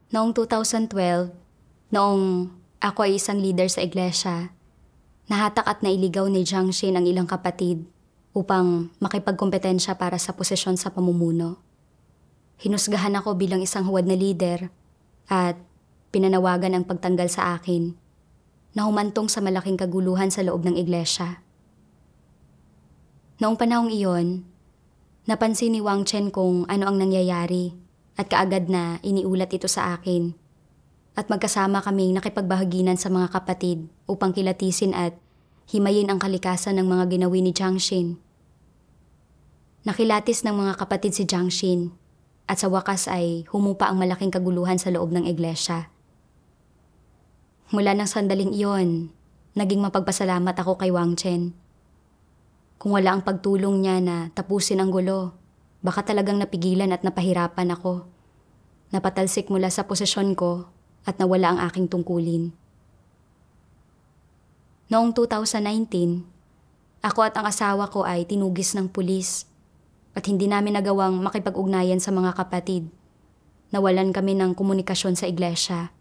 Noong 2012, noong ako ay isang leader sa iglesia, nahatak at nailigaw ni Jiang Xin ang ilang kapatid upang makipagkompetensya para sa posisyon sa pamumuno. Hinusgahan ako bilang isang huwad na leader at pinanawagan ang pagtanggal sa akin na humantong sa malaking kaguluhan sa loob ng iglesia. Noong panahong iyon, napansin ni Wang Chen kung ano ang nangyayari at kaagad na iniulat ito sa akin. At magkasama kaming nakipagbahaginan sa mga kapatid upang kilatisin at himayin ang kalikasan ng mga ginawi ni Jiang Xin. Nakilatis ng mga kapatid si Jiang Xin at sa wakas ay humupa ang malaking kaguluhan sa loob ng iglesia. Mula ng sandaling iyon, naging mapagpasalamat ako kay Wang Chen. Kung wala ang pagtulong niya na tapusin ang gulo, baka talagang napigilan at napahirapan ako. Napatalsik mula sa posisyon ko at nawala ang aking tungkulin. Noong 2019, ako at ang asawa ko ay tinugis ng pulis at hindi namin nagawang makipag-ugnayan sa mga kapatid. Nawalan kami ng komunikasyon sa iglesia.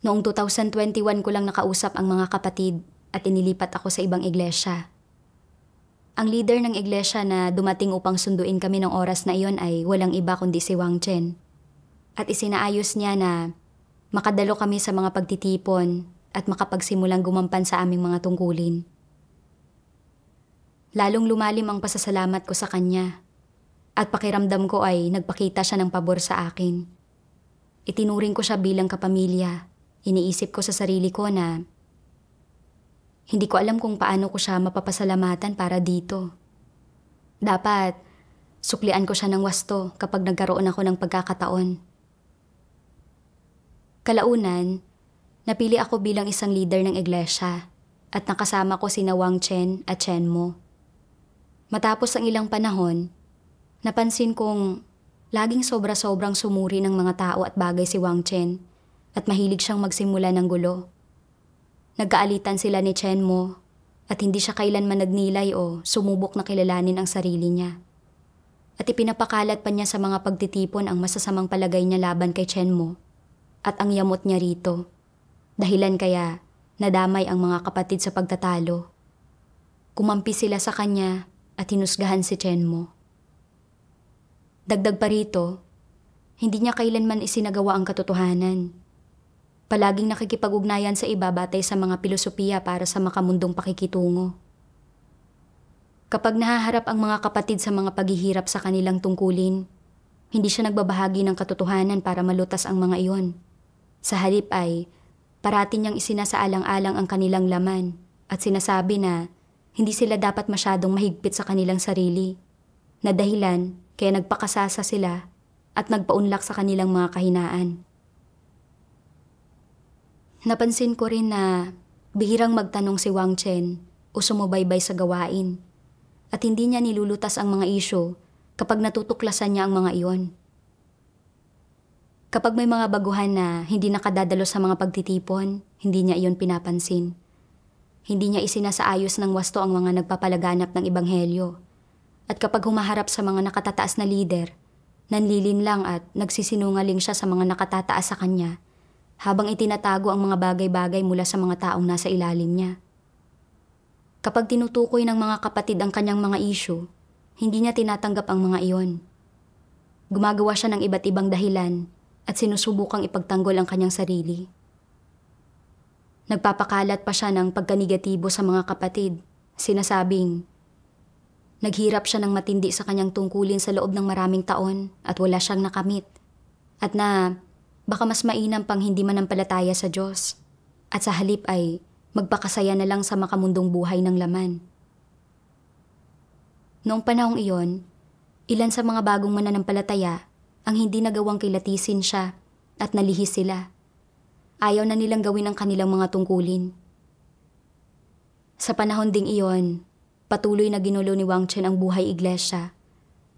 Noong 2021 ko lang nakausap ang mga kapatid at inilipat ako sa ibang iglesia. Ang leader ng iglesia na dumating upang sunduin kami ng oras na iyon ay walang iba kundi si Wang Chen. At isinaayos niya na makadalo kami sa mga pagtitipon at makapagsimulang gumampan sa aming mga tungkulin. Lalong lumalim ang pasasalamat ko sa kanya at pakiramdam ko ay nagpakita siya ng pabor sa akin. Itinuring ko siya bilang kapamilya. Iniisip ko sa sarili ko na hindi ko alam kung paano ko siya mapapasalamatan para dito. Dapat suklian ko siya ng wasto kapag nagkaroon ako ng pagkakataon. Kalaunan, napili ako bilang isang leader ng iglesia at nakasama ko sina Wang Chen at Chen Mo. Matapos ang ilang panahon, napansin kong laging sobra-sobrang sumuri ng mga tao at bagay si Wang Chen at mahilig siyang magsimula ng gulo. Nagkaalitan sila ni Chen Mo at hindi siya kailanman nagnilay o sumubok na kilalanin ang sarili niya. At ipinapakalat pa niya sa mga pagtitipon ang masasamang palagay niya laban kay Chen Mo at ang yamot niya rito. Dahilan kaya nadamay ang mga kapatid sa pagtatalo. Kumampi sila sa kanya at hinusgahan si Chen Mo. Dagdag pa rito, hindi niya kailanman isinagawa ang katotohanan. Palaging nakikipag-ugnayan sa iba batay sa mga pilosopiya para sa makamundong pakikitungo. Kapag nahaharap ang mga kapatid sa mga paghihirap sa kanilang tungkulin, hindi siya nagbabahagi ng katotohanan para malutas ang mga iyon. Sa halip ay, parati niyang isinasaalang-alang ang kanilang laman at sinasabi na hindi sila dapat masyadong mahigpit sa kanilang sarili, na dahilan kaya nagpakasasa sila at nagpaunlak sa kanilang mga kahinaan. Napansin ko rin na bihirang magtanong si Wang Chen o sumubaybay sa gawain at hindi niya nilulutas ang mga isyu kapag natutuklasan niya ang mga iyon. Kapag may mga baguhan na hindi nakadadalo sa mga pagtitipon, hindi niya iyon pinapansin. Hindi niya isinasaayos ng wasto ang mga nagpapalaganap ng ebanghelyo. At kapag humaharap sa mga nakatataas na lider, nanlilin lang at nagsisinungaling siya sa mga nakatataas sa kanya habang itinatago ang mga bagay-bagay mula sa mga taong nasa ilalim niya. Kapag tinutukoy ng mga kapatid ang kanyang mga isyu, hindi niya tinatanggap ang mga iyon. Gumagawa siya ng iba't ibang dahilan at sinusubukang ipagtanggol ang kanyang sarili. Nagpapakalat pa siya ng pagkanegatibo sa mga kapatid, sinasabing naghirap siya ng matindi sa kanyang tungkulin sa loob ng maraming taon at wala siyang nakamit, at na baka mas mainam pang hindi manampalataya sa Diyos at sa halip ay magpakasaya na lang sa makamundong buhay ng laman. Noong panahong iyon, ilan sa mga bagong mananampalataya ang hindi nagawang kilatisin siya at nalihis sila. Ayaw na nilang gawin ang kanilang mga tungkulin. Sa panahon ding iyon, patuloy na ginulo ni Wang Chen ang buhay iglesia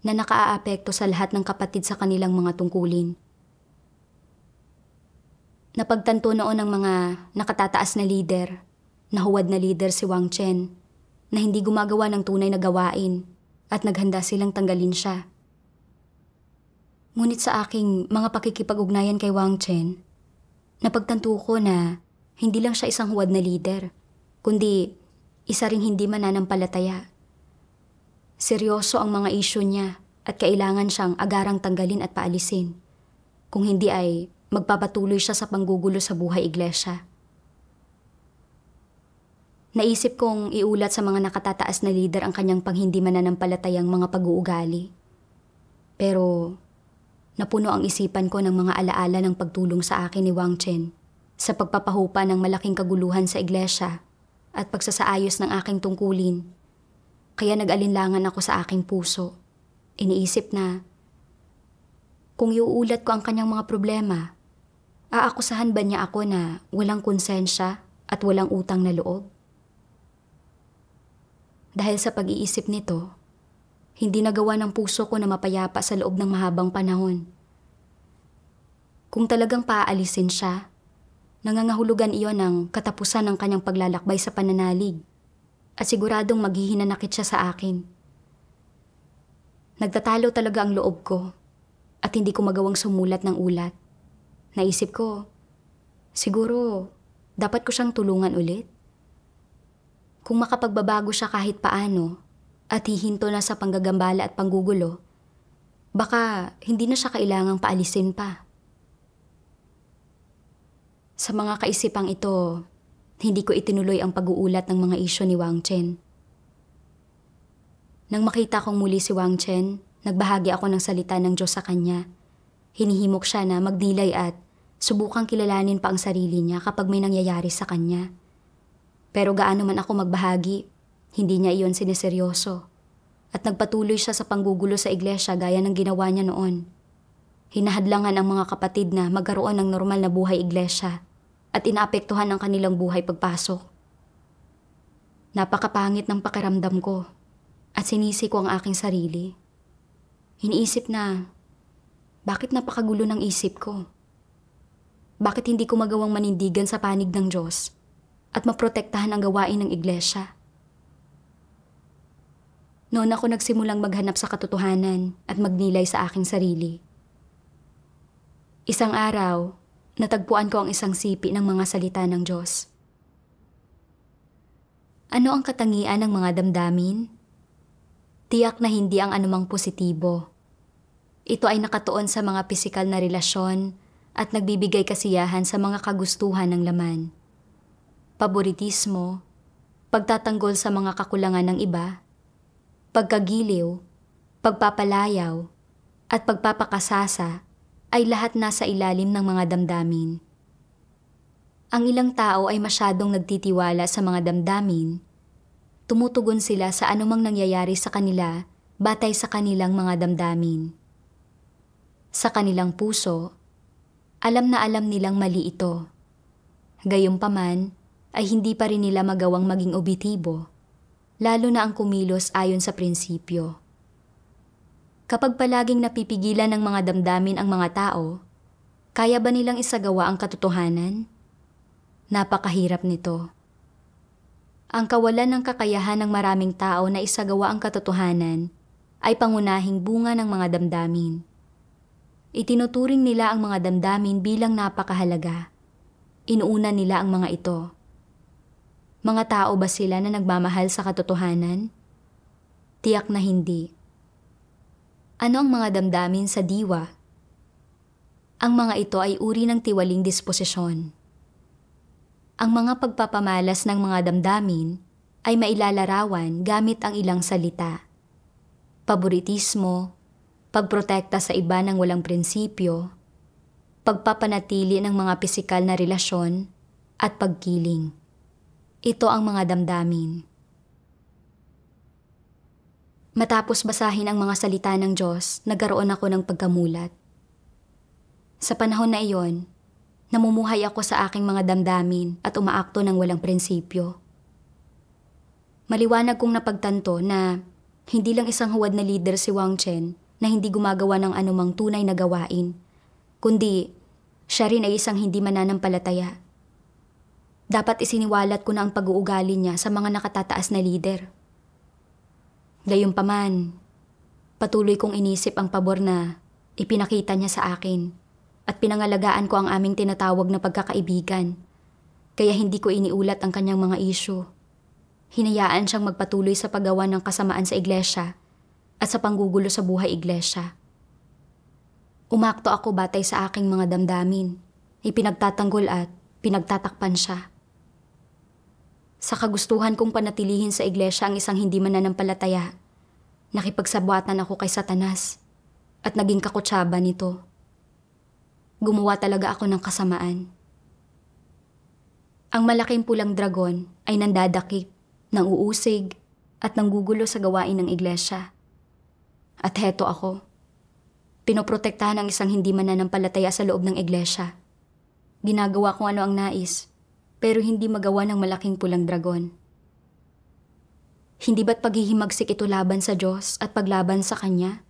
na nakaaapekto sa lahat ng kapatid sa kanilang mga tungkulin. Napagtanto noon ng mga nakatataas na lider, na huwad na lider si Wang Chen, na hindi gumagawa ng tunay na gawain at naghanda silang tanggalin siya. Ngunit sa aking mga pakikipag-ugnayan kay Wang Chen, napagtanto ko na hindi lang siya isang huwad na leader, kundi isa ring hindi mananampalataya. Seryoso ang mga isyu niya at kailangan siyang agarang tanggalin at paalisin. Kung hindi ay magpapatuloy siya sa panggugulo sa buhay iglesia. Naisip kong iulat sa mga nakatataas na leader ang kanyang panghindi mananampalatayang mga pag-uugali. Pero napuno ang isipan ko ng mga alaala ng pagtulong sa akin ni Wang Chen sa pagpapahupa ng malaking kaguluhan sa iglesia at pagsasaayos ng aking tungkulin. Kaya nag-alinlangan ako sa aking puso. Iniisip na, kung iuulat ko ang kanyang mga problema, aakusahan ba niya ako na walang konsensya at walang utang na loob? Dahil sa pag-iisip nito, hindi nagawa ng puso ko na mapayapa sa loob ng mahabang panahon. Kung talagang paaalisin siya, nangangahulugan iyon ng katapusan ng kanyang paglalakbay sa pananalig at siguradong maghihinanakit siya sa akin. Nagtatalo talaga ang loob ko at hindi ko magawang sumulat ng ulat. Naisip ko, siguro dapat ko siyang tulungan ulit. Kung makapagbabago siya kahit paano at hihinto na sa panggagambala at panggugulo, baka hindi na siya kailangang paalisin pa. Sa mga kaisipang ito, hindi ko itinuloy ang pag-uulat ng mga isyu ni Wang Chen. Nang makita kong muli si Wang Chen, nagbahagi ako ng salita ng Diyos sa kanya. Hinihimok siya na magnilay at subukang kilalanin pa ang sarili niya kapag may nangyayari sa kanya. Pero gaano man ako magbahagi, hindi niya iyon sineseryoso. At nagpatuloy siya sa panggugulo sa iglesia gaya ng ginawa niya noon. Hinahadlangan ang mga kapatid na magkaroon ng normal na buhay iglesia at inaapektuhan ang kanilang buhay pagpasok. Napakapangit ng pakiramdam ko at sinisi ko ang aking sarili. Iniisip na, bakit napakagulo ng isip ko? Bakit hindi ko magawang manindigan sa panig ng Diyos at maprotektahan ang gawain ng iglesia? Noon ako nagsimulang maghanap sa katotohanan at magnilay sa aking sarili. Isang araw, natagpuan ko ang isang sipi ng mga salita ng Diyos. Ano ang katangian ng mga damdamin? Tiyak na hindi ang anumang positibo. Ito ay nakatuon sa mga pisikal na relasyon at nagbibigay kasiyahan sa mga kagustuhan ng laman. Paboritismo, pagtatanggol sa mga kakulangan ng iba, pagkagiliw, pagpapalayaw, at pagpapakasasa ay lahat nasa ilalim ng mga damdamin. Ang ilang tao ay masyadong nagtitiwala sa mga damdamin. Tumutugon sila sa anumang nangyayari sa kanila batay sa kanilang mga damdamin. Sa kanilang puso, alam na alam nilang mali ito. Gayunpaman, ay hindi pa rin nila magawang maging objektibo, lalo na ang kumilos ayon sa prinsipyo. Kapag palaging napipigilan ng mga damdamin ang mga tao, kaya ba nilang isagawa ang katotohanan? Napakahirap nito. Ang kawalan ng kakayahan ng maraming tao na isagawa ang katotohanan ay pangunahing bunga ng mga damdamin. Itinuturing nila ang mga damdamin bilang napakahalaga. Inuuna nila ang mga ito. Mga tao ba sila na nagmamahal sa katotohanan? Tiyak na hindi. Ano ang mga damdamin sa diwa? Ang mga ito ay uri ng tiwaling disposisyon. Ang mga pagpapamalas ng mga damdamin ay mailalarawan gamit ang ilang salita. Paboritismo, pagprotekta sa iba ng walang prinsipyo, pagpapanatili ng mga pisikal na relasyon, at pagkiling. Ito ang mga damdamin. Matapos basahin ang mga salita ng Diyos, nagkaroon ako ng pagkamulat. Sa panahon na iyon, namumuhay ako sa aking mga damdamin at umaakto ng walang prinsipyo. Maliwanag kong napagtanto na hindi lang isang huwad na leader si Wang Chen na hindi gumagawa ng anumang tunay na gawain, kundi siya rin ay isang hindi mananampalataya. Dapat isiniwalat ko na ang pag-uugali niya sa mga nakatataas na leader. Gayunpaman, patuloy kong inisip ang pabor na Ipinakita niya sa akin at pinangalagaan ko ang aming tinatawag na pagkakaibigan. Kaya hindi ko iniulat ang kanyang mga issue. Hinayaan siyang magpatuloy sa paggawa ng kasamaan sa iglesia at sa panggugulo sa buhay iglesia. Umakto ako batay sa aking mga damdamin. Ipinagtatanggol at pinagtatakpan siya. Sa kagustuhan kong panatilihin sa iglesia ang isang hindi mananampalataya, nakipagsabwatan ako kay Satanas at naging kakutsaba nito. Gumawa talaga ako ng kasamaan. Ang malaking pulang dragon ay nandadakip, nanguusig at nanggugulo sa gawain ng iglesia. At heto ako, pinoprotektahan ang isang hindi mananampalataya sa loob ng iglesia. Ginagawa kung ano ang nais, pero hindi magawa ng malaking pulang dragon. Hindi ba't paghihimagsik ito laban sa Diyos at paglaban sa Kanya?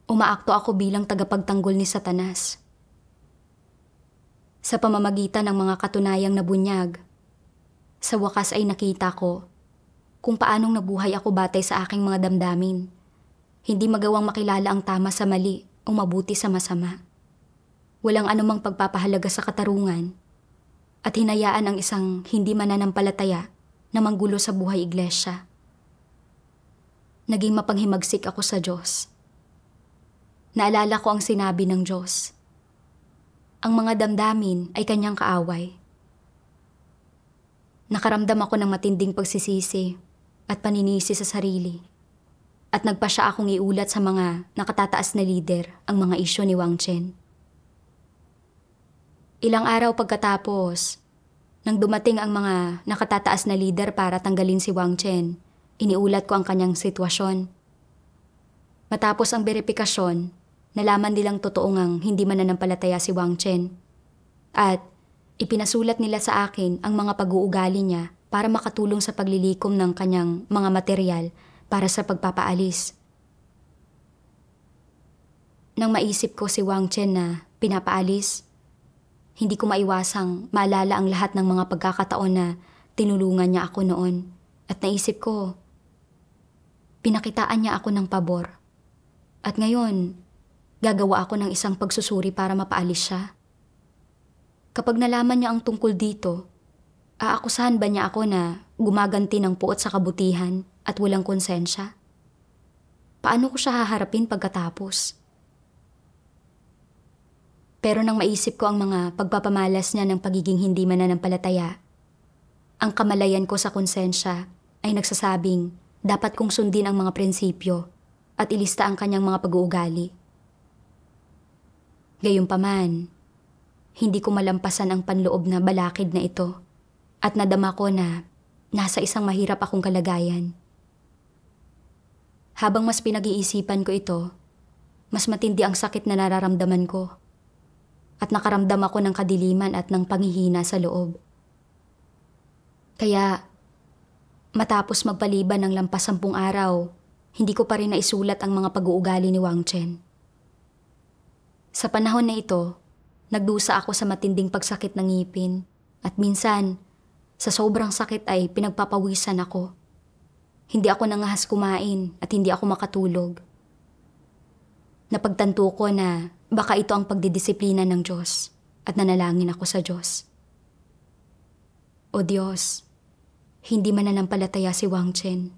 Umaakto ako bilang tagapagtanggol ni Satanas. Sa pamamagitan ng mga katunayang nabunyag, sa wakas ay nakita ko kung paanong nabuhay ako batay sa aking mga damdamin. Hindi magawang makilala ang tama sa mali o mabuti sa masama. Walang anumang pagpapahalaga sa katarungan at hinayaan ang isang hindi mananampalataya na manggulo sa buhay iglesia. Naging mapanghimagsik ako sa Diyos. Naalala ko ang sinabi ng Diyos. Ang mga damdamin ay kanyang kaaway. Nakaramdam ako ng matinding pagsisisi at paninisi sa sarili. At nagpa siya akong iulat sa mga nakatataas na lider ang mga isyu ni Wang Chen. Ilang araw pagkatapos, nang dumating ang mga nakatataas na lider para tanggalin si Wang Chen, iniulat ko ang kanyang sitwasyon. Matapos ang beripikasyon, nalaman nilang totoo ngang hindi mananampalataya si Wang Chen. At ipinasulat nila sa akin ang mga pag-uugali niya para makatulong sa paglilikom ng kanyang mga material para sa pagpapaalis. Nang maisip ko si Wang Chen na pinapaalis, hindi ko maiwasang maalala ang lahat ng mga pagkakataon na tinulungan niya ako noon. At naisip ko, pinakitaan niya ako ng pabor. At ngayon, gagawa ako ng isang pagsusuri para mapaalis siya. Kapag nalaman niya ang tungkol dito, aakusahan ba niya ako na gumaganti ng puot sa kabutihan at walang konsensya? Paano ko siya haharapin pagkatapos? Pero nang maisip ko ang mga pagpapamalas niya ng pagiging hindi mananampalataya, ang kamalayan ko sa konsensya ay nagsasabing dapat kong sundin ang mga prinsipyo at ilista ang kanyang mga pag-uugali. Gayunpaman, hindi ko malampasan ang panloob na balakid na ito at nadama ko na nasa isang mahirap akong kalagayan. Habang mas pinag-iisipan ko ito, mas matindi ang sakit na nararamdaman ko. At nakaramdam ako ng kadiliman at ng panghihina sa loob. Kaya, matapos magpaliban ng lampas 10 araw, hindi ko pa rin naisulat ang mga pag-uugali ni Wang Chen. Sa panahon na ito, nagdusa ako sa matinding pagsakit ng ngipin at minsan, sa sobrang sakit ay pinagpapawisan ako. Hindi ako nangahas kumain at hindi ako makatulog. Napagtanto ko na baka ito ang pagdidisiplina ng Diyos at nanalangin ako sa Diyos. O Diyos, hindi mananampalataya si Wang Chen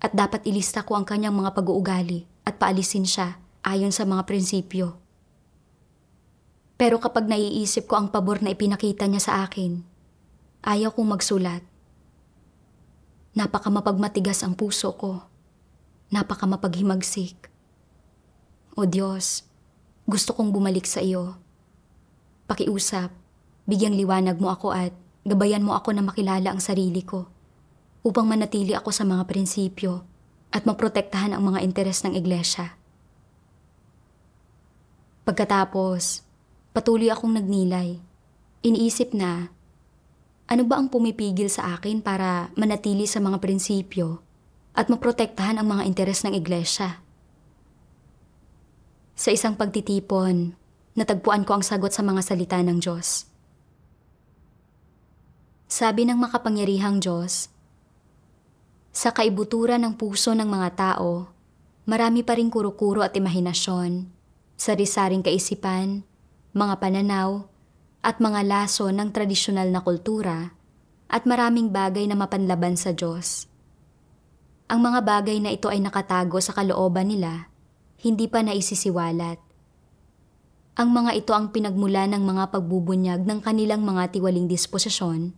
at dapat ilista ko ang kanyang mga pag-uugali at paalisin siya ayon sa mga prinsipyo. Pero kapag naiisip ko ang pabor na ipinakita niya sa akin, ayaw kong magsulat. Napakamapagmatigas ang puso ko. Napakamapaghimagsik. O Diyos, gusto kong bumalik sa iyo. Pakiusap, bigyang liwanag mo ako at gabayan mo ako na makilala ang sarili ko upang manatili ako sa mga prinsipyo at maprotektahan ang mga interes ng iglesia. Pagkatapos, patuloy akong nagnilay. Iniisip na, ano ba ang pumipigil sa akin para manatili sa mga prinsipyo at maprotektahan ang mga interes ng iglesia? Sa isang pagtitipon, natagpuan ko ang sagot sa mga salita ng Diyos. Sabi ng makapangyarihang Diyos, sa kaibuturan ng puso ng mga tao, marami pa ring kuro-kuro at imahinasyon sari-saring kaisipan, mga pananaw, at mga laso ng tradisyonal na kultura, at maraming bagay na mapanlaban sa Diyos. Ang mga bagay na ito ay nakatago sa kalooban nila, hindi pa naisisiwalat. Ang mga ito ang pinagmula ng mga pagbubunyag ng kanilang mga tiwaling disposisyon,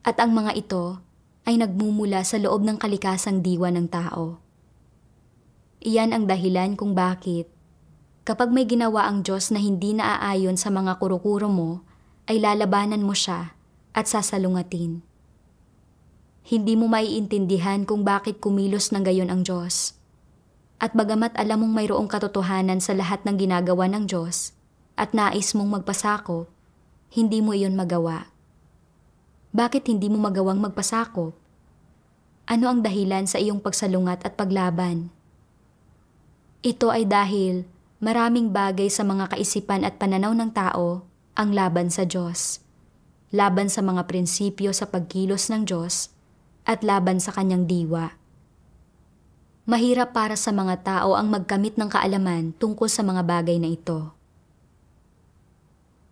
at ang mga ito ay nagmumula sa loob ng kalikasang diwa ng tao. Iyan ang dahilan kung bakit, kapag may ginawa ang Diyos na hindi naaayon sa mga kurukuro mo, ay lalabanan mo siya at sasalungatin. Hindi mo maiintindihan kung bakit kumilos ng gayon ang Diyos. At bagamat alam mong mayroong katotohanan sa lahat ng ginagawa ng Diyos at nais mong magpasakop, hindi mo iyon magawa. Bakit hindi mo magawang magpasakop? Ano ang dahilan sa iyong pagsalungat at paglaban? Ito ay dahil maraming bagay sa mga kaisipan at pananaw ng tao ang laban sa Diyos, laban sa mga prinsipyo sa pagkilos ng Diyos, at laban sa kanyang diwa. Mahirap para sa mga tao ang magkamit ng kaalaman tungkol sa mga bagay na ito.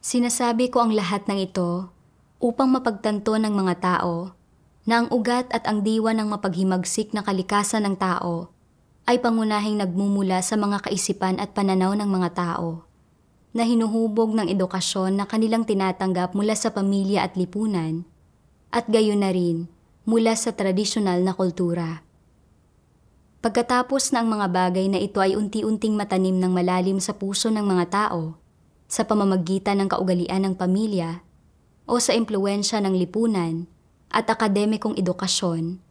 Sinasabi ko ang lahat ng ito upang mapagtanto ng mga tao na ang ugat at ang diwa ng mapaghimagsik na kalikasan ng tao ay pangunahing nagmumula sa mga kaisipan at pananaw ng mga tao na hinuhubog ng edukasyon na kanilang tinatanggap mula sa pamilya at lipunan at gayon na rin mula sa tradisyonal na kultura. Pagkatapos na ang mga bagay na ito ay unti-unting matanim ng malalim sa puso ng mga tao sa pamamagitan ng kaugalian ng pamilya o sa impluwensya ng lipunan at akademikong edukasyon,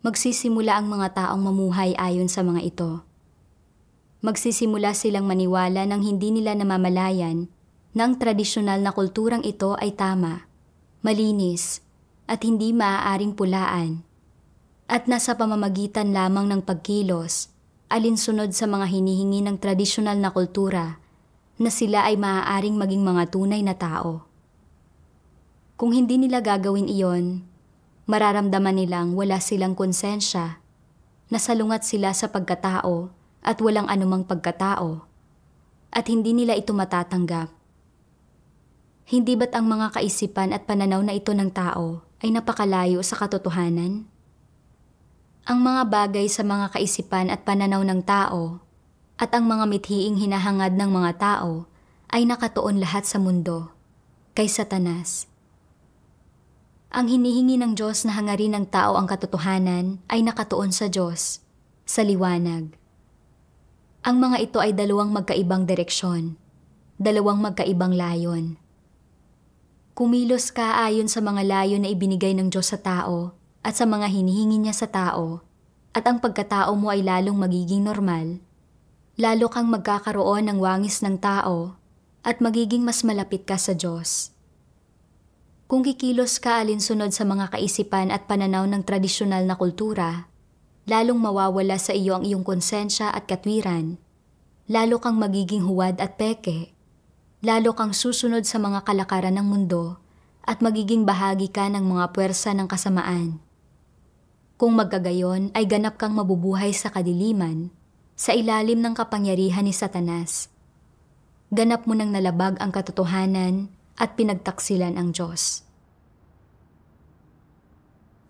magsisimula ang mga taong mamuhay ayon sa mga ito. Magsisimula silang maniwala nang hindi nila namamalayan na ang tradisyonal na kulturang ito ay tama, malinis, at hindi maaaring pulaan, at nasa pamamagitan lamang ng pagkilos, alinsunod sa mga hinihingi ng tradisyonal na kultura, na sila ay maaaring maging mga tunay na tao. Kung hindi nila gagawin iyon, mararamdaman nilang wala silang konsensya, nasalungat sila sa pagkatao at walang anumang pagkatao, at hindi nila ito matatanggap. Hindi ba't ang mga kaisipan at pananaw na ito ng tao ay napakalayo sa katotohanan? Ang mga bagay sa mga kaisipan at pananaw ng tao at ang mga mithiing hinahangad ng mga tao ay nakatuon lahat sa mundo, kay Satanas. Ang hinihingi ng Diyos na hangarin ng tao ang katotohanan ay nakatuon sa Diyos, sa liwanag. Ang mga ito ay dalawang magkaibang direksyon, dalawang magkaibang layon. Kumilos ka ayon sa mga layon na ibinigay ng Diyos sa tao at sa mga hinihingi niya sa tao, at ang pagkatao mo ay lalong magiging normal, lalo kang magkakaroon ng wangis ng tao at magiging mas malapit ka sa Diyos. Kung kikilos ka alinsunod sa mga kaisipan at pananaw ng tradisyonal na kultura, lalong mawawala sa iyo ang iyong konsensya at katwiran, lalo kang magiging huwad at peke, lalo kang susunod sa mga kalakaran ng mundo at magiging bahagi ka ng mga puwersa ng kasamaan. Kung magkagayon ay ganap kang mabubuhay sa kadiliman, sa ilalim ng kapangyarihan ni Satanas. Ganap mo nang nalabag ang katotohanan at pinagtaksilan ang Diyos.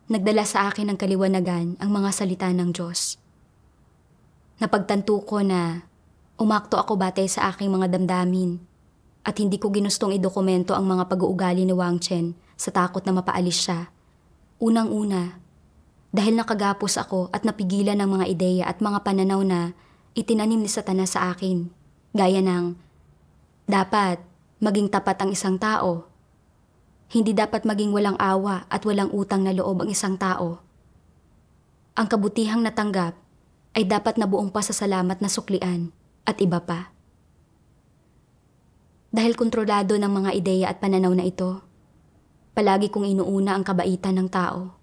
Nagdala sa akin ng kaliwanagan ang mga salita ng Diyos. Napagtanto ko na umakto ako batay sa aking mga damdamin at hindi ko ginustong idokumento ang mga pag-uugali ni Wang Chen sa takot na mapaalis siya. Unang-una, dahil nakagapos ako at napigilan ng mga ideya at mga pananaw na itinanim ni Satanas sa akin, gaya ng dapat maging tapat ang isang tao. Hindi dapat maging walang awa at walang utang na loob ang isang tao. Ang kabutihang natanggap ay dapat na buong pasasalamat na suklian at iba pa. Dahil kontrolado ng mga ideya at pananaw na ito, palagi kong inuuna ang kabaitan ng tao.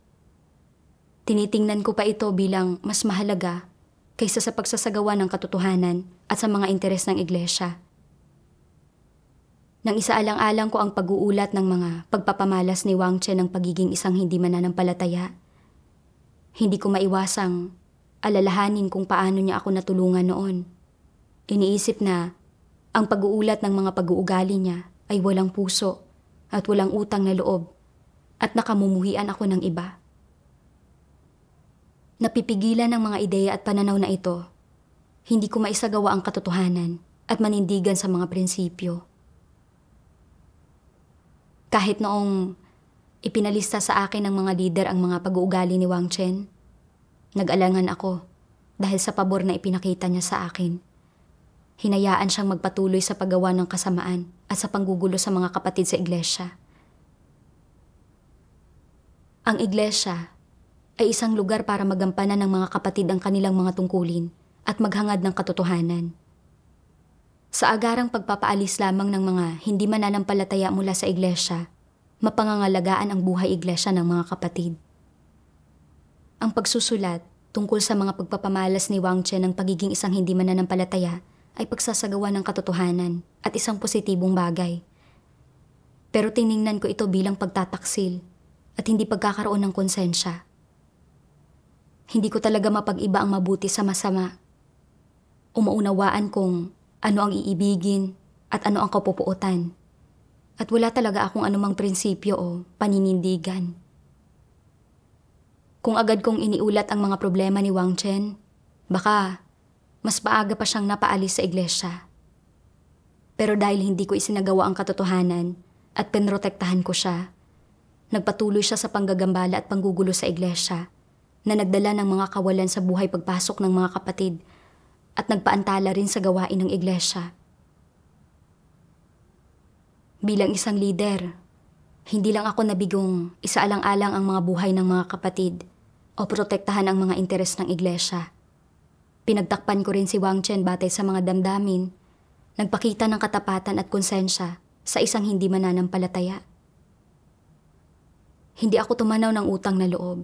Tinitingnan ko pa ito bilang mas mahalaga kaysa sa pagsasagawa ng katotohanan at sa mga interes ng iglesia. Nang isaalang-alang ko ang pag-uulat ng mga pagpapamalas ni Wang Chen ng pagiging isang hindi mananampalataya, hindi ko maiwasang alalahanin kung paano niya ako natulungan noon. Iniisip na Ang pag-uulat ng mga pag-uugali niya ay walang puso at walang utang na loob at nakamumuhian ako ng iba. Napipigilan ng mga ideya at pananaw na ito, hindi ko maisagawa ang katotohanan at manindigan sa mga prinsipyo. Kahit noong ipinalista sa akin ng mga lider ang mga pag-uugali ni Wang Chen, nag-alangan ako dahil sa pabor na ipinakita niya sa akin. Hinayaan siyang magpatuloy sa paggawa ng kasamaan at sa panggugulo sa mga kapatid sa iglesia. Ang iglesia ay isang lugar para magampanan ng mga kapatid ang kanilang mga tungkulin at maghangad ng katotohanan. Sa agarang pagpapaalis lamang ng mga hindi mananampalataya mula sa iglesia, mapangangalagaan ang buhay iglesia ng mga kapatid. Ang pagsusulat tungkol sa mga pagpapamalas ni Wang Chen ng pagiging isang hindi mananampalataya ay pagsasagawa ng katotohanan at isang positibong bagay. Pero tiningnan ko ito bilang pagtataksil at hindi pagkakaroon ng konsensya. Hindi ko talaga mapag-iba ang mabuti sa masama. Umaunawaan kung ano ang iibigin at ano ang kapupuotan. At wala talaga akong anumang prinsipyo o paninindigan. Kung agad kong iniulat ang mga problema ni Wang Chen, baka mas maaga pa siyang napaalis sa iglesia. Pero dahil hindi ko isinagawa ang katotohanan at pinrotektahan ko siya, nagpatuloy siya sa panggagambala at panggugulo sa iglesia na nagdala ng mga kawalan sa buhay pagpasok ng mga kapatid at nagpaantala rin sa gawain ng iglesia. Bilang isang leader, hindi lang ako nabigong isaalang-alang ang mga buhay ng mga kapatid o protektahan ang mga interes ng iglesia. Pinagtakpan ko rin si Wang Chen batay sa mga damdamin, nagpakita ng katapatan at konsensya sa isang hindi mananampalataya. Hindi ako tumanaw ng utang na loob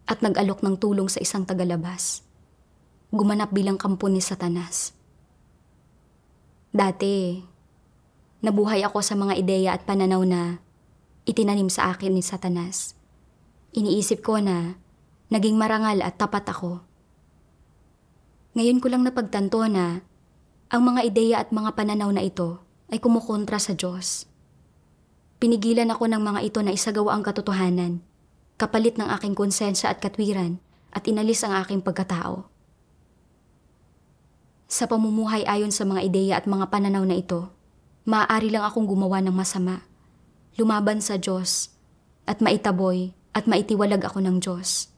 at nag-alok ng tulong sa isang tagalabas. Gumanap bilang kampo ni Satanas. Dati, nabuhay ako sa mga ideya at pananaw na itinanim sa akin ni Satanas. Iniisip ko na naging marangal at tapat ako. Ngayon ko lang napagtanto na ang mga ideya at mga pananaw na ito ay kumukontra sa Diyos. Pinigilan ako ng mga ito na isagawa ang katotohanan, kapalit ng aking konsensya at katwiran at inalis ang aking pagkatao. Sa pamumuhay ayon sa mga ideya at mga pananaw na ito, maaari lang akong gumawa ng masama, lumaban sa Diyos, at maitaboy at maitiwalag ako ng Diyos.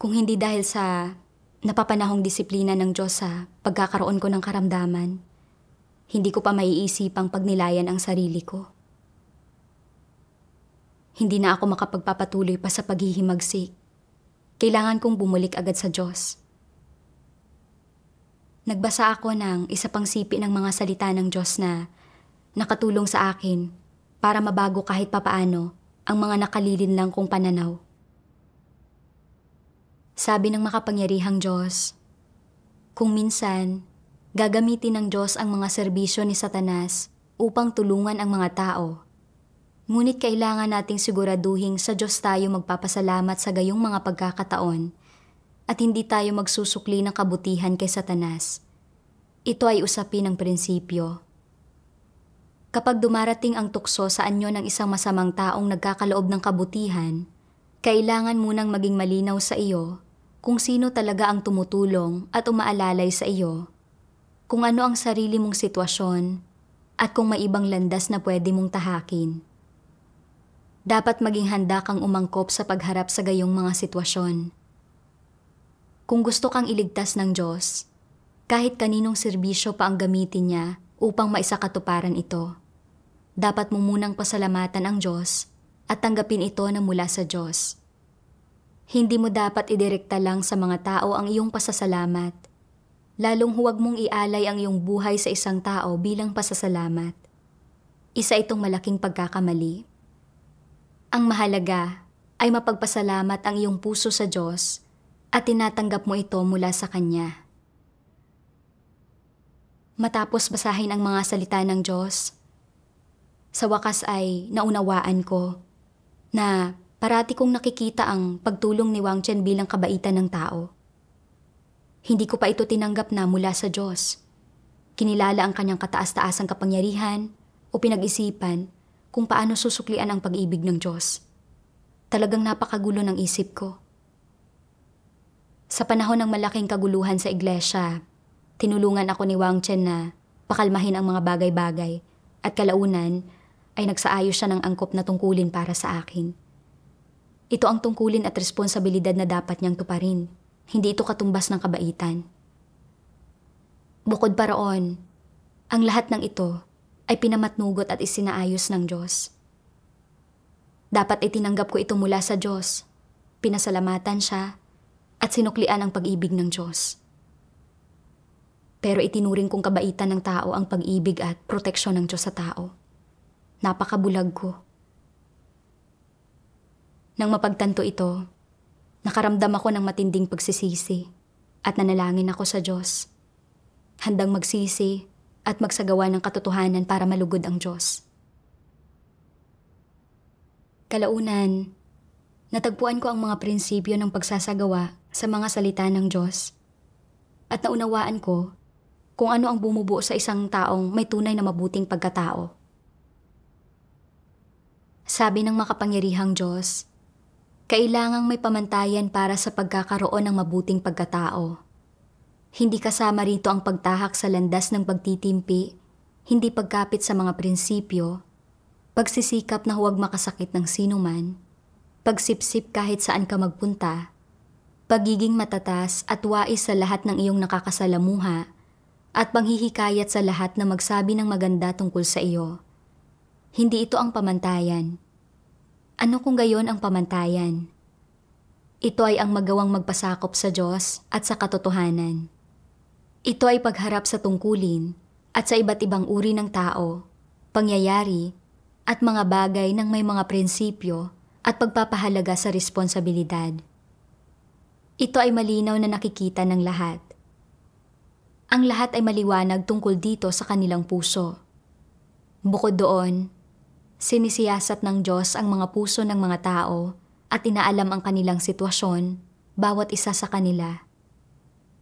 Kung hindi dahil sa napapanahong disiplina ng Diyos sa pagkakaroon ko ng karamdaman, hindi ko pa maiisipang pagnilayan ang sarili ko. Hindi na ako makapagpapatuloy pa sa paghihimagsik. Kailangan kong bumulik agad sa Diyos. Nagbasa ako ng isa pang sipi ng mga salita ng Diyos na nakatulong sa akin para mabago kahit papaano ang mga nakalilin lang kong pananaw. Sabi ng makapangyarihang Diyos, kung minsan, gagamitin ng Diyos ang mga serbisyo ni Satanas upang tulungan ang mga tao. Ngunit kailangan nating siguraduhin sa Diyos tayo magpapasalamat sa gayong mga pagkakataon at hindi tayo magsusukli ng kabutihan kay Satanas. Ito ay usapin ng prinsipyo. Kapag dumarating ang tukso sa anyo ng isang masamang taong nagkakaloob ng kabutihan, kailangan munang maging malinaw sa iyo kung sino talaga ang tumutulong at umaalalay sa iyo, kung ano ang sarili mong sitwasyon, at kung may ibang landas na pwede mong tahakin. Dapat maging handa kang umangkop sa pagharap sa gayong mga sitwasyon. Kung gusto kang iligtas ng Diyos, kahit kaninong serbisyo pa ang gamitin niya upang maisakatuparan ito, dapat mo munang pasalamatan ang Diyos at tanggapin ito na mula sa Diyos. Hindi mo dapat idirekta lang sa mga tao ang iyong pasasalamat. Lalong huwag mong ialay ang iyong buhay sa isang tao bilang pasasalamat. Isa itong malaking pagkakamali. Ang mahalaga ay mapagpasalamat ang iyong puso sa Diyos at tinatanggap mo ito mula sa Kanya. Matapos basahin ang mga salita ng Diyos, sa wakas ay naunawaan ko na parati kong nakikita ang pagtulong ni Wang Chen bilang kabaitan ng tao. Hindi ko pa ito tinanggap na mula sa Diyos. Kinilala ang kanyang kataas-taasang kapangyarihan o pinag-isipan kung paano susuklian ang pag-ibig ng Diyos. Talagang napakagulo ng isip ko. Sa panahon ng malaking kaguluhan sa iglesia, tinulungan ako ni Wang Chen na pakalmahin ang mga bagay-bagay at kalaunan ay nagsaayos siya ng angkop na tungkulin para sa akin. Ito ang tungkulin at responsibilidad na dapat niyang tuparin. Hindi ito katumbas ng kabaitan. Bukod pa roon, ang lahat ng ito ay pinamatnugot at isinaayos ng Diyos. Dapat itinanggap ko ito mula sa Diyos, pinasalamatan siya, at sinuklian ang pag-ibig ng Diyos. Pero itinuring kong kabaitan ng tao ang pag-ibig at proteksyon ng Diyos sa tao. Napakabulag ko. Nang mapagtanto ito, nakaramdam ako ng matinding pagsisisi at nanalangin ako sa Diyos. Handang magsisi at magsagawa ng katotohanan para malugod ang Diyos. Kalaunan, natagpuan ko ang mga prinsipyo ng pagsasagawa sa mga salita ng Diyos at naunawaan ko kung ano ang bumubuo sa isang taong may tunay na mabuting pagkatao. Sabi ng makapangyarihang Diyos, kailangang may pamantayan para sa pagkakaroon ng mabuting pagkatao. Hindi kasama rito ang pagtahak sa landas ng pagtitimpi, hindi pagkapit sa mga prinsipyo, pagsisikap na huwag makasakit ng sinuman, pagsipsip kahit saan ka magpunta, pagiging matatas at wais sa lahat ng iyong nakakasalamuha, at panghihikayat sa lahat na magsabi ng maganda tungkol sa iyo. Hindi ito ang pamantayan. Ano kung gayon ang pamantayan? Ito ay ang magawang magpasakop sa Diyos at sa katotohanan. Ito ay pagharap sa tungkulin at sa iba't ibang uri ng tao, pangyayari, at mga bagay ng may mga prinsipyo at pagpapahalaga sa responsibilidad. Ito ay malinaw na nakikita ng lahat. Ang lahat ay maliwanag tungkol dito sa kanilang puso. Bukod doon, sinisiyasat ng Diyos ang mga puso ng mga tao at inaalam ang kanilang sitwasyon, bawat isa sa kanila.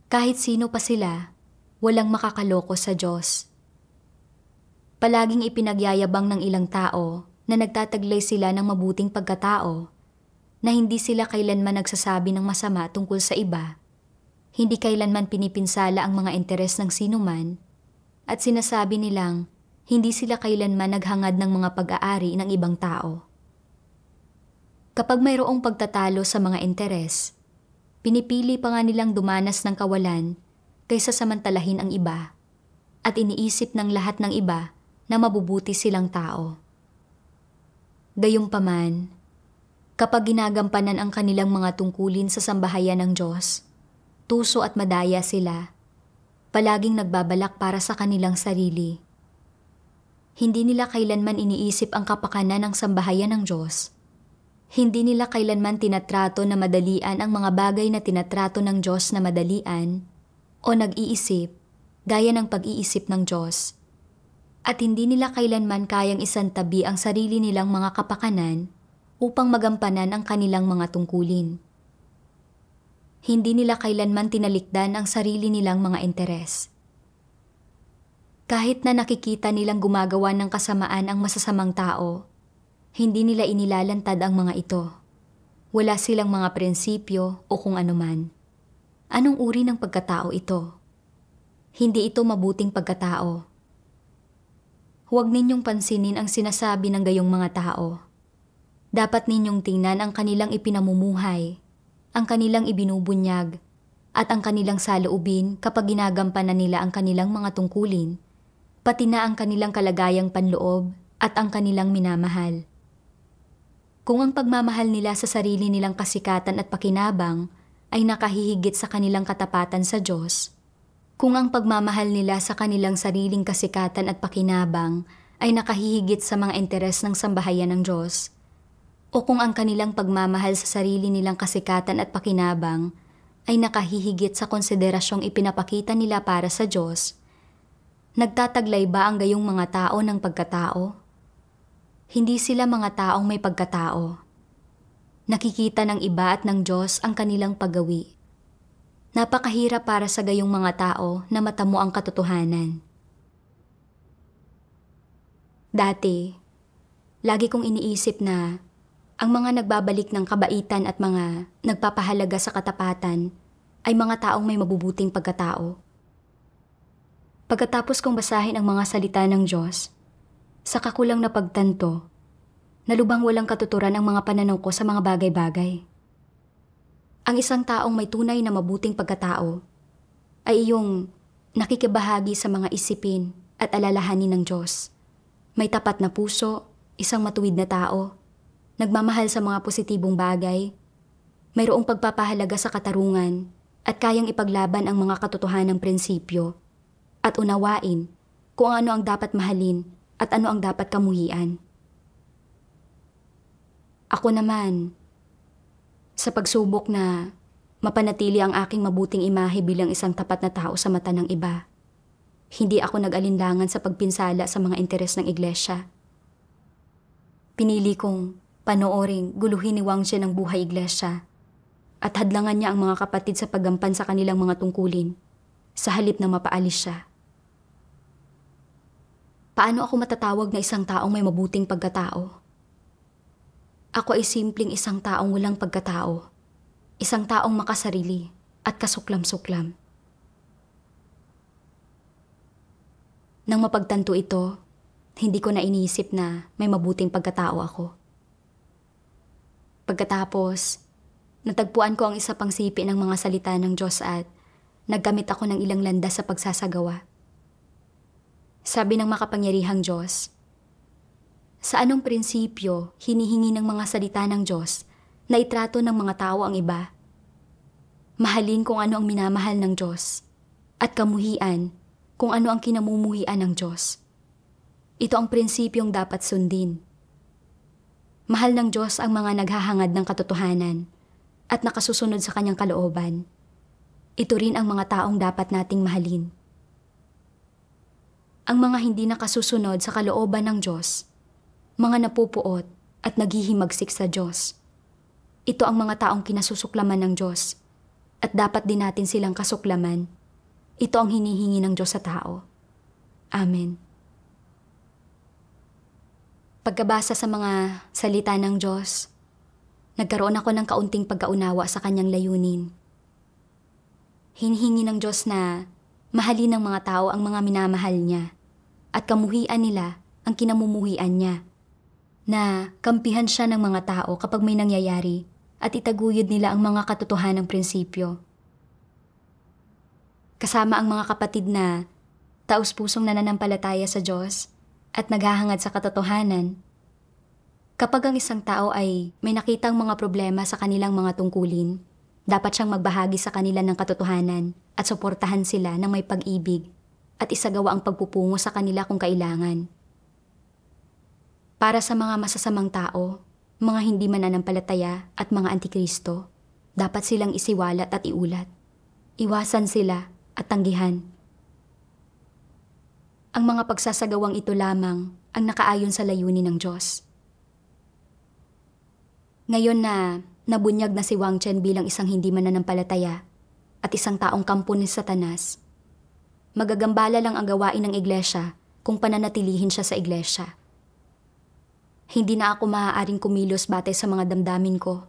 Kahit sino pa sila, walang makakaloko sa Diyos. Palaging ipinagyayabang ng ilang tao na nagtataglay sila ng mabuting pagkatao, na hindi sila kailanman nagsasabi ng masama tungkol sa iba, hindi kailanman pinipinsala ang mga interes ng sinuman, at sinasabi nilang hindi sila kailanman naghangad ng mga pag-aari ng ibang tao. Kapag mayroong pagtatalo sa mga interes, pinipili pa nga nilang dumanas ng kawalan kaysa samantalahin ang iba, at iniisip ng lahat ng iba na mabubuti silang tao. Gayunpaman, kapag ginagampanan ang kanilang mga tungkulin sa sambahayan ng Diyos, tuso at madaya sila, palaging nagbabalak para sa kanilang sarili. Hindi nila kailanman iniisip ang kapakanan ng sambahayan ng Diyos. Hindi nila kailanman tinatrato na madalian ang mga bagay na tinatrato ng Diyos na madalian o nag-iisip gaya ng pag-iisip ng Diyos. At hindi nila kailanman kayang isantabi ang sarili nilang mga kapakanan upang magampanan ang kanilang mga tungkulin. Hindi nila kailanman tinalikdan ang sarili nilang mga interes. Kahit na nakikita nilang gumagawa ng kasamaan ang masasamang tao, hindi nila inilalantad ang mga ito. Wala silang mga prinsipyo o kung anuman. Anong uri ng pagkatao ito? Hindi ito mabuting pagkatao. Huwag ninyong pansinin ang sinasabi ng gayong mga tao. Dapat ninyong tingnan ang kanilang ipinamumuhay, ang kanilang ibinubunyag, at ang kanilang saloobin kapag ginagampanan nila ang kanilang mga tungkulin, pati na ang kanilang kalagayang panloob at ang kanilang minamahal. Kung ang pagmamahal nila sa sarili nilang kasikatan at pakinabang ay nakahihigit sa kanilang katapatan sa Diyos, kung ang pagmamahal nila sa kanilang sariling kasikatan at pakinabang ay nakahihigit sa mga interes ng sambahayan ng Diyos, o kung ang kanilang pagmamahal sa sarili nilang kasikatan at pakinabang ay nakahihigit sa konsiderasyong ipinapakita nila para sa Diyos, nagtataglay ba ang gayong mga tao ng pagkatao? Hindi sila mga taong may pagkatao. Nakikita ng iba at ng Diyos ang kanilang paggawi. Napakahirap para sa gayong mga tao na matamo ang katotohanan. Dati, lagi kong iniisip na ang mga nagbabalik ng kabaitan at mga nagpapahalaga sa katapatan ay mga taong may mabubuting pagkatao. Pagkatapos kong basahin ang mga salita ng Diyos, saka ko lang napagtanto na lubang walang katuturan ang mga pananaw ko sa mga bagay-bagay. Ang isang taong may tunay na mabuting pagkatao ay iyong nakikibahagi sa mga isipin at alalahanin ng Diyos. May tapat na puso, isang matuwid na tao, nagmamahal sa mga positibong bagay, mayroong pagpapahalaga sa katarungan at kayang ipaglaban ang mga katotohanang prinsipyo at unawain kung ano ang dapat mahalin at ano ang dapat kamuhian. Ako naman, sa pagsubok na mapanatili ang aking mabuting imahe bilang isang tapat na tao sa mata ng iba, hindi ako nag-alinlangan sa pagpinsala sa mga interes ng iglesia. Pinili kong panooring guluhin ni Wang Chen ang buhay iglesia at hadlangan niya ang mga kapatid sa paggampan sa kanilang mga tungkulin sa halip na mapaalis siya. Paano ako matatawag na isang taong may mabuting pagkatao? Ako ay simpleng isang taong walang pagkatao, isang taong makasarili at kasuklam-suklam. Nang mapagtanto ito, hindi ko na iniisip na may mabuting pagkatao ako. Pagkatapos, natagpuan ko ang isa pang sipi ng mga salita ng Diyos at naggamit ako ng ilang landas sa pagsasagawa. Sabi ng makapangyarihang Diyos, sa anong prinsipyo hinihingi ng mga salita ng Diyos na itrato ng mga tao ang iba? Mahalin kung ano ang minamahal ng Diyos at kamuhian kung ano ang kinamumuhian ng Diyos. Ito ang prinsipyong dapat sundin. Mahal ng Diyos ang mga naghahangad ng katotohanan at nakasusunod sa kanyang kalooban. Ito rin ang mga taong dapat nating mahalin. Ang mga hindi nakasusunod sa kalooban ng Diyos, mga napupuot at naghihimagsik sa Diyos. Ito ang mga taong kinasusuklaman ng Diyos at dapat din natin silang kasuklaman. Ito ang hinihingi ng Diyos sa tao. Amen. Pagkabasa sa mga salita ng Diyos, nagkaroon ako ng kaunting pagkaunawa sa kanyang layunin. Hinihingi ng Diyos na mahalin ng mga tao ang mga minamahal niya at kamuhian nila ang kinamumuhian niya, na kampihan siya ng mga tao kapag may nangyayari at itaguyod nila ang mga katotohanang prinsipyo. Kasama ang mga kapatid na taus-pusong nananampalataya sa Diyos at naghahangad sa katotohanan. Kapag ang isang tao ay may nakitang mga problema sa kanilang mga tungkulin, dapat siyang magbahagi sa kanila ng katotohanan at suportahan sila ng may pag-ibig at isagawa ang pagpupungo sa kanila kung kailangan. Para sa mga masasamang tao, mga hindi mananampalataya at mga antikristo, dapat silang isiwalat at iulat. Iwasan sila at tanggihan. Ang mga pagsasagawang ito lamang ang nakaayon sa layunin ng Diyos. Ngayon na nabunyag na si Wang Chen bilang isang hindi mananampalataya at isang taong kampo ni Satanas, magagambala lang ang gawain ng iglesia kung pananatilihin siya sa iglesia. Hindi na ako maaaring kumilos batay sa mga damdamin ko.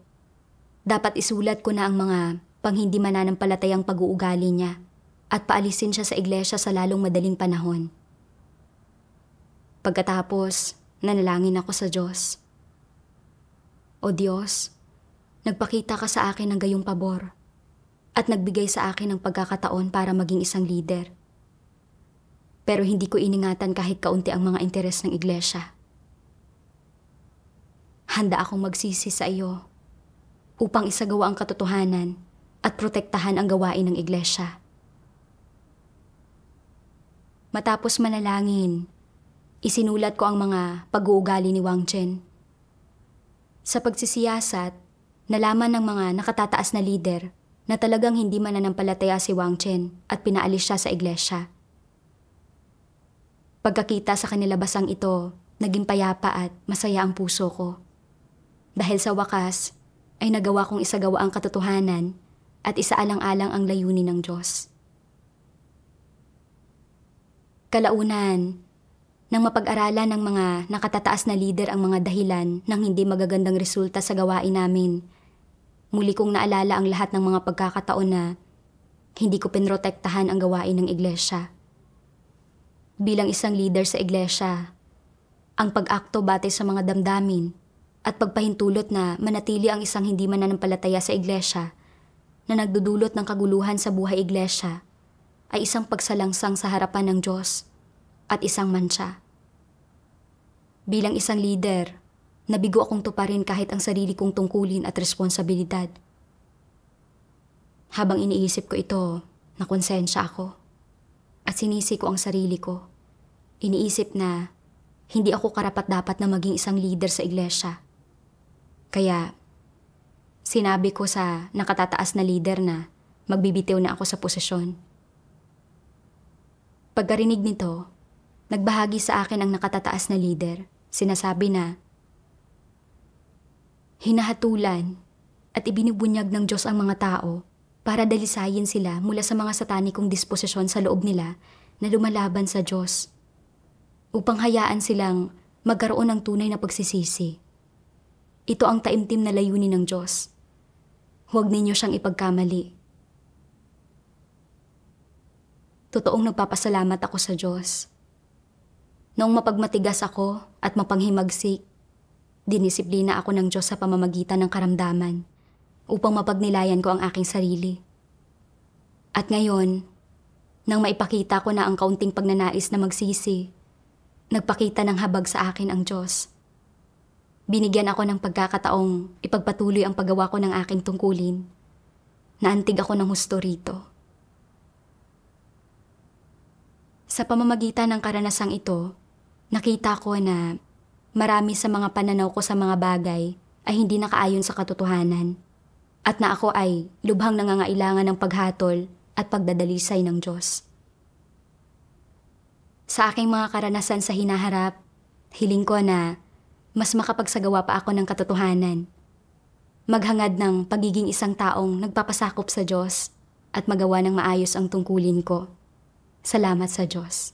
Dapat isulat ko na ang mga panghindi mananampalatayang pag-uugali niya at paalisin siya sa iglesia sa lalong madaling panahon. Pagkatapos, nanalangin ako sa Diyos. O Diyos, nagpakita ka sa akin ng gayong pabor at nagbigay sa akin ng pagkakataon para maging isang leader. Pero hindi ko iningatan kahit kaunti ang mga interes ng iglesia. Handa akong magsisi sa iyo upang isagawa ang katotohanan at protektahan ang gawain ng iglesia. Matapos manalangin, isinulat ko ang mga pag-uugali ni Wang Chen. Sa pagsisiyasat, nalaman ng mga nakatataas na lider na talagang hindi mananampalataya si Wang Chen at pinaalis siya sa iglesia. Pagkakita sa kanilabasang ito, naging payapa at masaya ang puso ko. Dahil sa wakas, ay nagawa kong isagawa ang katotohanan at isaalang-alang ang layunin ng Diyos. Kalaunan, nang mapag-aralan ng mga nakatataas na lider ang mga dahilan ng hindi magagandang resulta sa gawain namin, muli kong naalala ang lahat ng mga pagkakataon na hindi ko pinrotektahan ang gawain ng iglesia. Bilang isang leader sa iglesia, ang pag-akto batay sa mga damdamin at pagpahintulot na manatili ang isang hindi mananampalataya sa iglesia na nagdudulot ng kaguluhan sa buhay iglesia ay isang pagsalangsang sa harapan ng Diyos at isang mantsa. Bilang isang leader, nabigo akong tuparin kahit ang sarili kong tungkulin at responsibilidad. Habang iniisip ko ito, nakonsensya ako at sinisi ko ang sarili ko. Iniisip na hindi ako karapat-dapat na maging isang leader sa iglesia. Kaya sinabi ko sa nakatataas na leader na magbibitiw na ako sa posisyon. Pagkarinig nito, nagbahagi sa akin ang nakatataas na leader. Sinasabi na, hinahatulan at ibinubunyag ng Diyos ang mga tao para dalisayin sila mula sa mga satanikong disposisyon sa loob nila na lumalaban sa Diyos, upang hayaan silang magkaroon ng tunay na pagsisisi. Ito ang taimtim na layunin ng Diyos. Huwag ninyo siyang ipagkamali. Totoong nagpapasalamat ako sa Diyos. Noong mapagmatigas ako at mapanghimagsik, dinisiplina ako ng Diyos sa pamamagitan ng karamdaman upang mapagnilayan ko ang aking sarili. At ngayon, nang maipakita ko na ang kaunting pagnanais na magsisi, nagpakita ng habag sa akin ang Diyos. Binigyan ako ng pagkakataong ipagpatuloy ang paggawa ko ng aking tungkulin. Naantig ako ng husto rito. Sa pamamagitan ng karanasang ito, nakita ko na marami sa mga pananaw ko sa mga bagay ay hindi nakaayon sa katotohanan at na ako ay lubhang nangangailangan ng paghatol at pagdadalisay ng Diyos. Sa aking mga karanasan sa hinaharap, hiling ko na mas makapagsagawa pa ako ng katotohanan, maghangad ng pagiging isang taong nagpapasakop sa Diyos at magawa ng maayos ang tungkulin ko. Salamat sa Diyos.